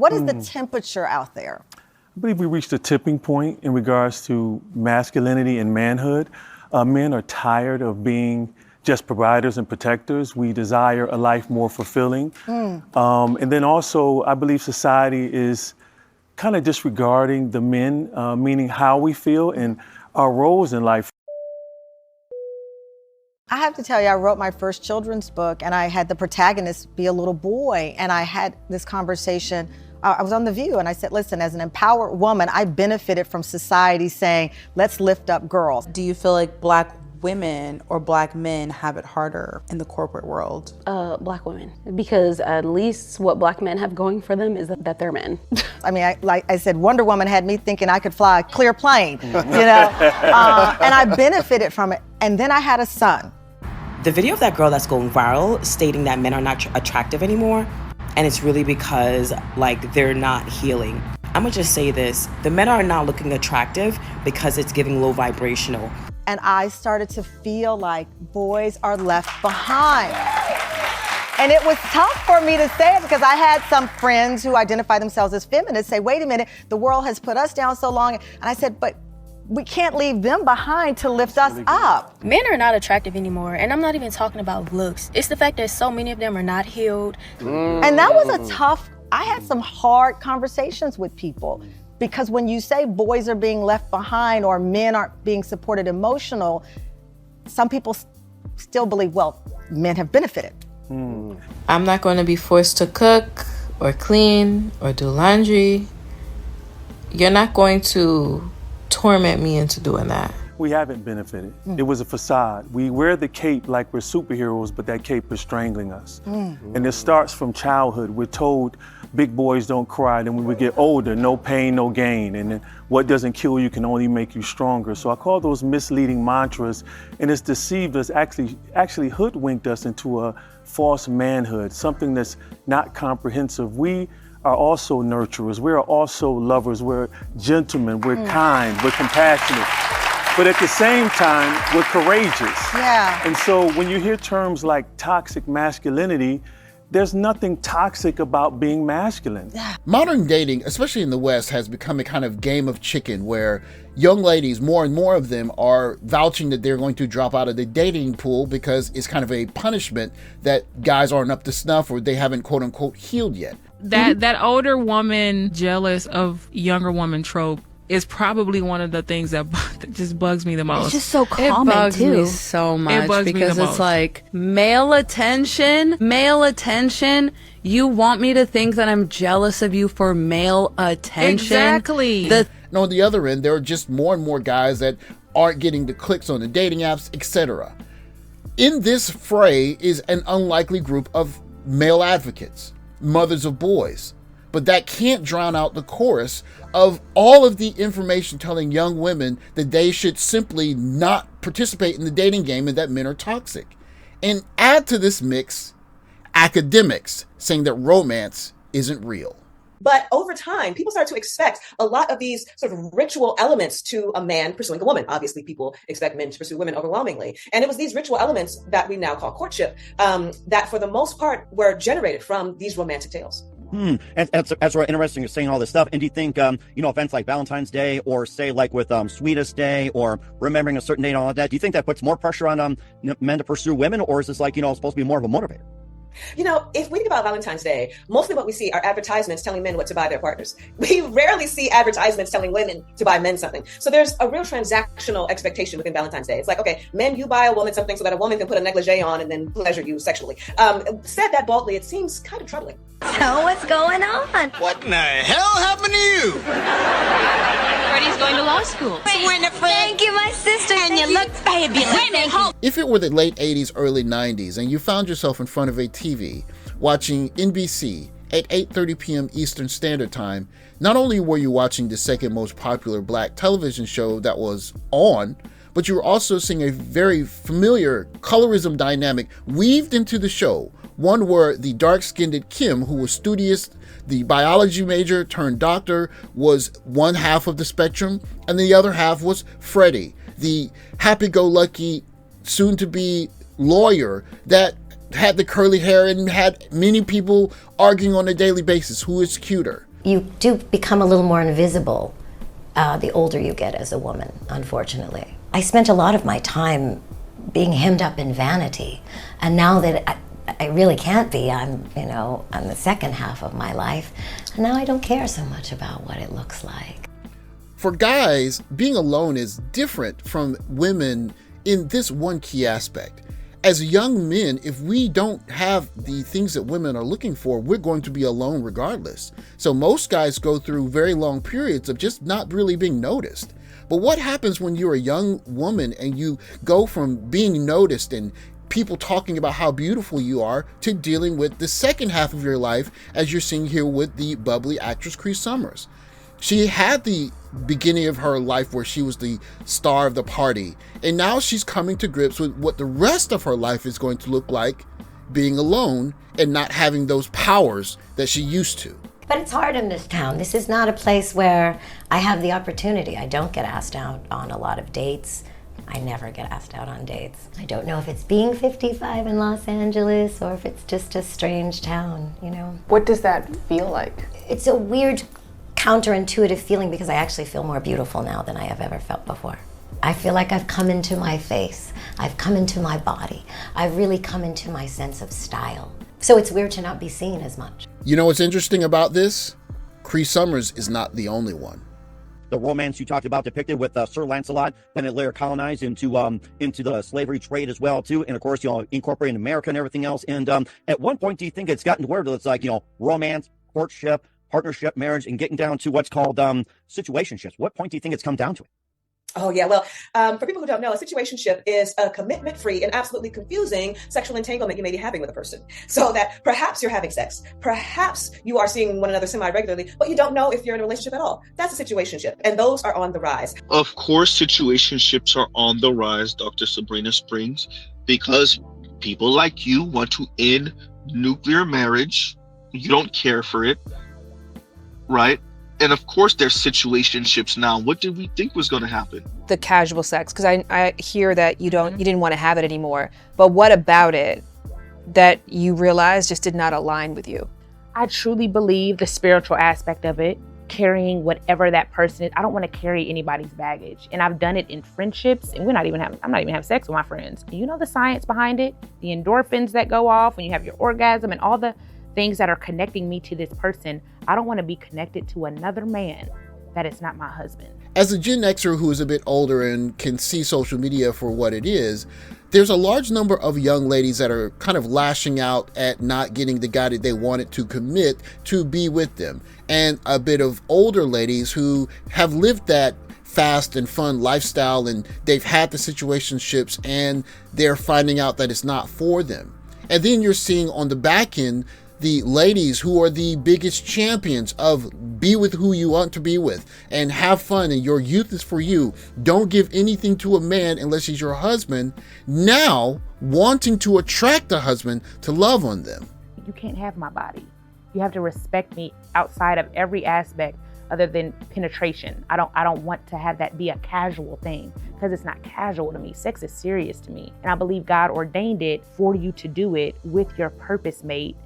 What is the temperature out there? I believe we reached a tipping point in regards to masculinity and manhood. Men are tired of being just providers and protectors. We desire a life more fulfilling. And then also, I believe society is kind of disregarding the men, meaning how we feel and our roles in life. I have to tell you, I wrote my first children's book and I had the protagonist be a little boy, and I had this conversation. I was on The View and I said, listen, as an empowered woman, I benefited from society saying, let's lift up girls. Do you feel like Black women or Black men have it harder in the corporate world? Black women, because at least what Black men have going for them is that they're men. I mean, like I said, Wonder Woman had me thinking I could fly a clear plane, you know, and I benefited from it. And then I had a son. The video of that girl that's going viral stating that men are not attractive anymore, and it's really because, like, they're not healing. I'm gonna just say this, the men are not looking attractive because it's giving low vibrational. And I started to feel like boys are left behind. And it was tough for me to say it because I had some friends who identify themselves as feminists say, wait a minute, the world has put us down so long. And I said, but we can't leave them behind to lift us up. Men are not attractive anymore, and I'm not even talking about looks. It's the fact that so many of them are not healed. And that was a tough, I had some hard conversations with people, because when you say boys are being left behind or men aren't being supported emotional, some people still believe, well, men have benefited. I'm not going to be forced to cook or clean or do laundry. You're not going to torment me into doing that. We haven't benefited. It was a facade. We wear the cape like we're superheroes, but that cape is strangling us. And it starts from childhood. We're told big boys don't cry. Then when we get older, no pain, no gain. And then what doesn't kill you can only make you stronger. So I call those misleading mantras, and it's deceived us, actually hoodwinked us into a false manhood, something that's not comprehensive. We are also nurturers. We are also lovers. We're gentlemen. We're kind. We're compassionate. But at the same time, we're courageous. Yeah. And so when you hear terms like toxic masculinity, there's nothing toxic about being masculine. Modern dating, especially in the West, has become a kind of game of chicken where young ladies, more and more of them, are vouching that they're going to drop out of the dating pool because it's kind of a punishment that guys aren't up to snuff or they haven't quote unquote healed yet. That older woman jealous of younger woman trope is probably one of the things that just bugs me the most. It's just so common, it bugs too. me so much because it's it's like male attention. You want me to think that I'm jealous of you for male attention? Exactly. And on the other end, there are just more and more guys that aren't getting the clicks on the dating apps, etc. In this fray is an unlikely group of male advocates, mothers of boys. But that can't drown out the chorus of all of the information telling young women that they should simply not participate in the dating game and that men are toxic. And add to this mix academics saying that romance isn't real. But over time, people start to expect a lot of these sort of ritual elements to a man pursuing a woman. Obviously, people expect men to pursue women overwhelmingly. And it was these ritual elements that we now call courtship that for the most part were generated from these romantic tales. And that's really interesting. You're saying all this stuff. And do you think, events like Valentine's Day or say like with Sweetest Day or remembering a certain date and all of that, do you think that puts more pressure on men to pursue women, or is this like, supposed to be more of a motivator? If we think about Valentine's Day, mostly what we see are advertisements telling men what to buy their partners. We rarely see advertisements telling women to buy men something. So there's a real transactional expectation within Valentine's Day. It's like, okay, men, you buy a woman something so that a woman can put a negligee on and then pleasure you sexually. Said that boldly, it seems kind of troubling. So what's going on? What in the hell happened to you? Freddie's going to law school. Thank you, my sister. And you look fabulous. If it were the late 80s, early 90s, and you found yourself in front of a TV watching NBC at 8:30 p.m. Eastern Standard Time, not only were you watching the second most popular black television show that was on, but you were also seeing a very familiar colorism dynamic weaved into the show. One where the dark-skinned Kim, who was studious, the biology major turned doctor, was one half of the spectrum, and the other half was Freddie, the happy-go-lucky, soon-to-be lawyer that had the curly hair and had many people arguing on a daily basis who is cuter. you do become a little more invisible the older you get as a woman, unfortunately. I spent a lot of my time being hemmed up in vanity, and now that I really can't be, I'm the second half of my life, and now I don't care so much about what it looks like. For guys, being alone is different from women in this one key aspect. As young men, if we don't have the things that women are looking for, we're going to be alone regardless. So most guys go through very long periods of just not really being noticed. But what happens when you're a young woman and you go from being noticed and people talking about how beautiful you are to dealing with the second half of your life, as you're seeing here with the bubbly actress Cree Summers? She had the beginning of her life where she was the star of the party, and now she's coming to grips with what the rest of her life is going to look like being alone and not having those powers that she used to. But it's hard in this town. This is not a place where I have the opportunity. I don't get asked out on a lot of dates. I never get asked out on dates. I don't know if it's being 55 in Los Angeles or if it's just a strange town, What does that feel like? It's a weird, counterintuitive feeling because I actually feel more beautiful now than I have ever felt before. I feel like I've come into my face. I've come into my body. I've really come into my sense of style. So it's weird to not be seen as much. You know what's interesting about this? Cree Summers is not the only one. The romance you talked about depicted with Sir Lancelot, then it later colonized into the slavery trade as well too, and of course incorporating America and everything else. And at one point, do you think it's gotten to where it's like romance, courtship, partnership, marriage, and getting down to what's called situationships? What point do you think it's come down to it? Oh, yeah. Well, for people who don't know, a situationship is a commitment-free and absolutely confusing sexual entanglement you may be having with a person. So that perhaps you're having sex, perhaps you are seeing one another semi-regularly, but you don't know if you're in a relationship at all. That's a situationship, and those are on the rise. Of course, situationships are on the rise, Dr. Sabrina Springs, because people like you want to end nuclear marriage. You don't care for it, right? And of course, there's situationships now. What did we think was going to happen? The casual sex, because I hear that you didn't want to have it anymore. But what about it that you realized just did not align with you? I truly believe the spiritual aspect of it, carrying whatever that person is. I don't want to carry anybody's baggage, and I've done it in friendships. And I'm not even having sex with my friends. You know the science behind it, the endorphins that go off when you have your orgasm, and all the things that are connecting me to this person. I don't want to be connected to another man that is not my husband. As a Gen Xer who is a bit older and can see social media for what it is, there's a large number of young ladies that are kind of lashing out at not getting the guy that they wanted to commit to be with them, and a bit of older ladies who have lived that fast and fun lifestyle, and they've had the situationships and they're finding out that it's not for them. And then you're seeing on the back end the ladies who are the biggest champions of be with who you want to be with and have fun, and your youth is for you. Don't give anything to a man unless he's your husband. Now wanting to attract a husband to love on them. You can't have my body. You have to respect me outside of every aspect other than penetration. I don't want to have that be a casual thing, because it's not casual to me. Sex is serious to me. And I believe God ordained it for you to do it with your purpose mate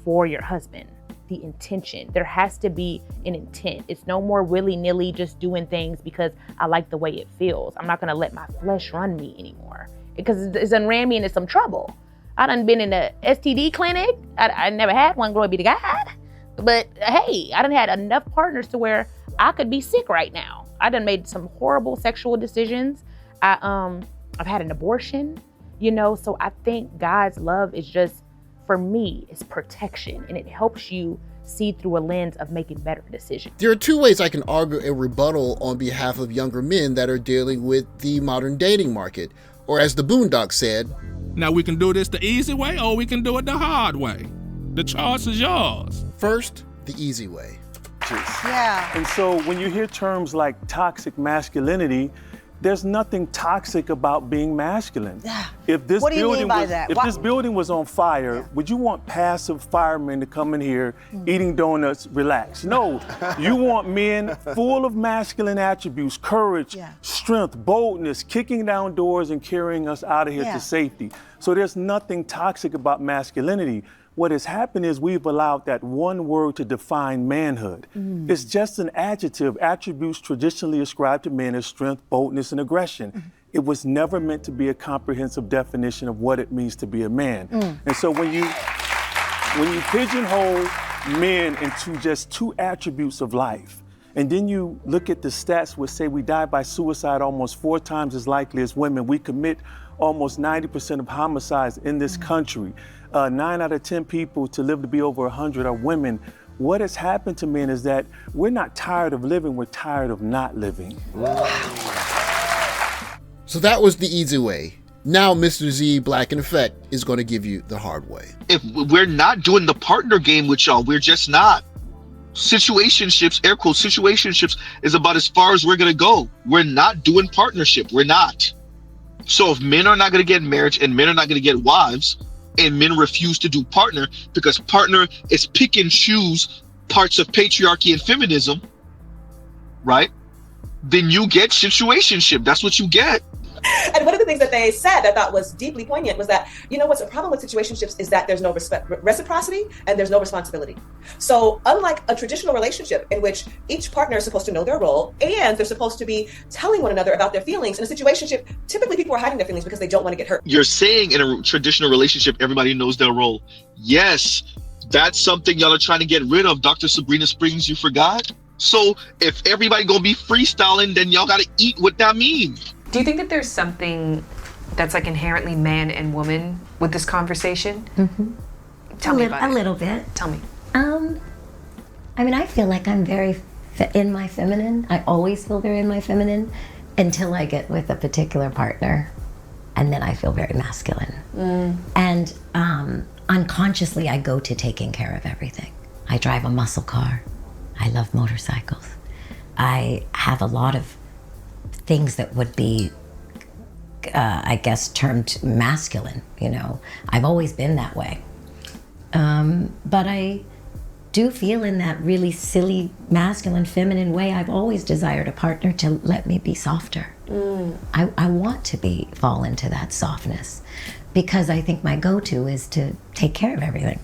for your husband. The intention. There has to be an intent. It's no more willy-nilly just doing things because I like the way it feels. I'm not gonna let my flesh run me anymore, because it's done ran me into some trouble. I done been in a STD clinic. I never had one, glory be to God. But hey, I done had enough partners to where I could be sick right now. I done made some horrible sexual decisions. I've had an abortion, so I think God's love is just, for me, it's protection, and it helps you see through a lens of making better decisions. There are two ways I can argue a rebuttal on behalf of younger men that are dealing with the modern dating market, or as the Boondocks said, now we can do this the easy way or we can do it the hard way. The choice is yours. First, the easy way. Yeah. And so when you hear terms like toxic masculinity, there's nothing toxic about being masculine. Yeah. If this What do you building mean by was, that? If this building was on fire, would you want passive firemen to come in here eating donuts, relax? No, you want men full of masculine attributes, courage, strength, boldness, kicking down doors and carrying us out of here to safety. So there's nothing toxic about masculinity. what has happened is we've allowed that one word to define manhood. It's just an adjective, attributes traditionally ascribed to men as strength, boldness, and aggression. It was never meant to be a comprehensive definition of what it means to be a man. And so when you pigeonhole men into just two attributes of life, and then you look at the stats which say we die by suicide almost 4 times as likely as women. We commit almost 90% of homicides in this country. 9 out of 10 people to live to be over 100 are women. What has happened to men is that we're not tired of living, we're tired of not living. So that was the easy way. Now MrZBlackneffect is going to give you the hard way. If we're not doing the partner game with y'all, we're just not. Situationships, air quotes, situationships is about as far as we're going to go. We're not doing partnership. We're not. So if men are not going to get marriage and men are not going to get wives, and men refuse to do partner because partner is pick and choose parts of patriarchy and feminism, right? Then you get situationship. That's what you get. And one of the things that they said I thought was deeply poignant was that, you know, what's a problem with situationships is that there's no reciprocity and there's no responsibility. So unlike a traditional relationship in which each partner is supposed to know their role and they're supposed to be telling one another about their feelings, in a situationship, typically people are hiding their feelings because they don't want to get hurt. You're saying in a traditional relationship, everybody knows their role. Yes, that's something y'all are trying to get rid of. Dr. Sabrina Springs, you forgot? So if everybody gonna be freestyling, then y'all gotta eat what that means. Do you think that there's something that's like inherently man and woman with this conversation? Tell me about it. A little bit. Tell me. I mean, I feel like I'm very in my feminine. I always feel very in my feminine until I get with a particular partner, and then I feel very masculine. And unconsciously, I go to taking care of everything. I drive a muscle car. I love motorcycles. I have a lot of things that would be, I guess, termed masculine, you know. I've always been that way. But I do feel in that really silly, masculine, feminine way, I've always desired a partner to let me be softer. I want to fall into that softness because I think my go-to is to take care of everything.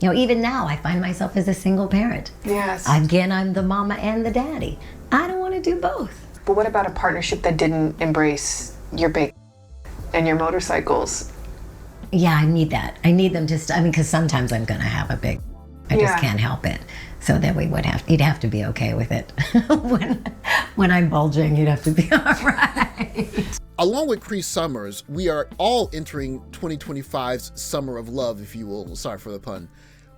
You know, even now, I find myself as a single parent. Yes. Again, I'm the mama and the daddy. I don't want to do both. But what about a partnership that didn't embrace your big and your motorcycles? Yeah, I need that. I need them to, because sometimes I'm going to have a big, I just can't help it. So then you'd have to be okay with it. when I'm bulging, you'd have to be all right. Along with Cree Summers, we are all entering 2025's Summer of Love, if you will. Sorry for the pun.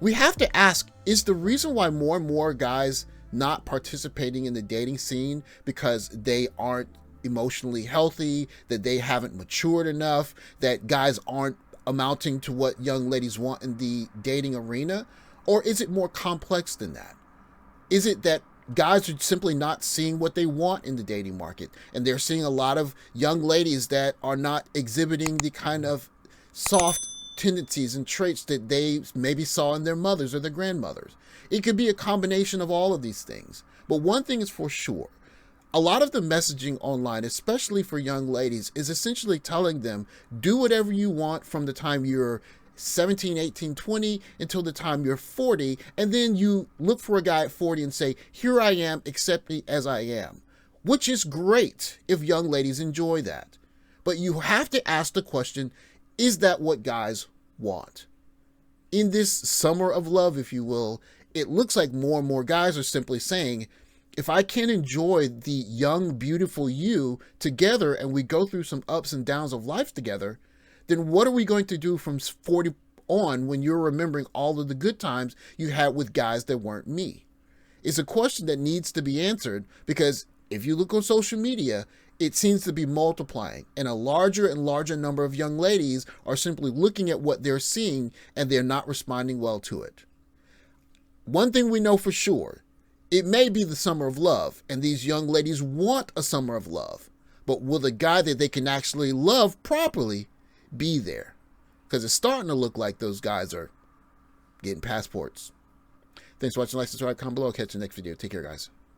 We have to ask, is the reason why more and more guys not participating in the dating scene because they aren't emotionally healthy, that they haven't matured enough, that guys aren't amounting to what young ladies want in the dating arena? Or is it more complex than that? Is it that guys are simply not seeing what they want in the dating market, and they're seeing a lot of young ladies that are not exhibiting the kind of soft tendencies and traits that they maybe saw in their mothers or their grandmothers? It could be a combination of all of these things. But one thing is for sure, a lot of the messaging online, especially for young ladies, is essentially telling them, do whatever you want from the time you're 17, 18, 20 until the time you're 40, and then you look for a guy at 40 and say, here I am, accept me as I am, which is great if young ladies enjoy that. But you have to ask the question, is that what guys want? In this summer of love, if you will, it looks like more and more guys are simply saying, if I can enjoy the young, beautiful you together and we go through some ups and downs of life together, then what are we going to do from 40 on when you're remembering all of the good times you had with guys that weren't me? It's a question that needs to be answered, because if you look on social media, it seems to be multiplying, and a larger and larger number of young ladies are simply looking at what they're seeing and they're not responding well to it. One thing we know for sure, it may be the summer of love, and these young ladies want a summer of love, but will the guy that they can actually love properly be there? Because it's starting to look like those guys are getting passports. Thanks for watching. Like, subscribe, comment below. Catch you next video. Take care, guys.